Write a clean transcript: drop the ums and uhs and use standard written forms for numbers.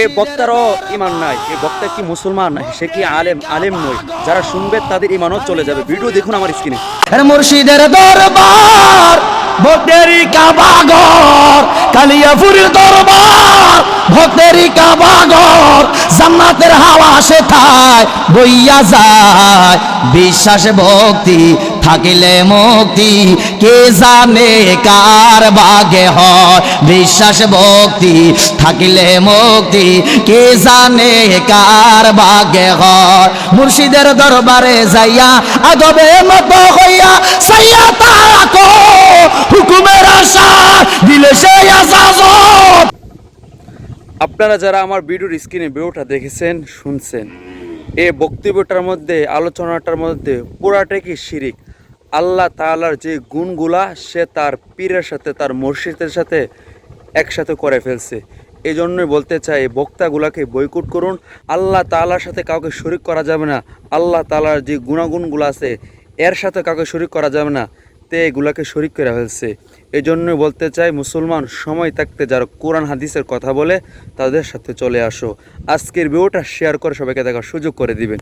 এই বক্তারও ইমান নাই, এই বক্তা কি মুসলমান, সে কি আলেম নয়। যারা শুনবে তাদের ইমানও চলে যাবে। ভিডিও দেখুন আমার স্ক্রিনে। মুর্শিদের দরবার ভক্তেরই কাবাগর, কালিয়াপুরের দরবার ভক্তেরই কাবাগর, জান্নাতের হাওয়া সেথায় বইয়া যায়। বিশ্বাস ভক্তি থাকিলে মুক্তি, কে জানে কার ভাগে হয়। বিশ্বাস ভক্তি থাকিলে মুক্তি, কে জানে কার ভাগে হয়। মুর্শিদের দরবারে যাইয়া আদবে মতো হইয়া সাইয়া তাকো, হুকুমের আশা দিলে সে ইজাজত। আপনারা যারা আমার ভিডিওর স্ক্রিনে ভিডিওটা দেখেছেন, শুনছেন, এই বক্তব্যটার মধ্যে, আলোচনাটার মধ্যে পুরাটাই কি শিরিক। আল্লাহ তাআলার যে গুণগুলা সে তার পীরের সাথে, তার মুর্শিদের সাথে একসাথে করে ফেলছে। এই জন্যই বলতে চাই, বক্তাগুলাকে বয়কট করুন। আল্লাহ তাআলার সাথে কাউকে শরিক করা যাবে না। আল্লাহ তাআলার যে গুণাগুণগুলো আছে এর সাথে কাউকে শরিক করা যাবে না, তে এগুলাকে শরিক করে ফেলছে। এই জন্যই বলতে চাই, মুসলমান সময় থাকতে যারা কোরআন হাদিসের কথা বলে তাদের সাথে চলে আসো। আজকের ভিডিওটা শেয়ার করে সবাইকে দেখার সুযোগ করে দিবেন।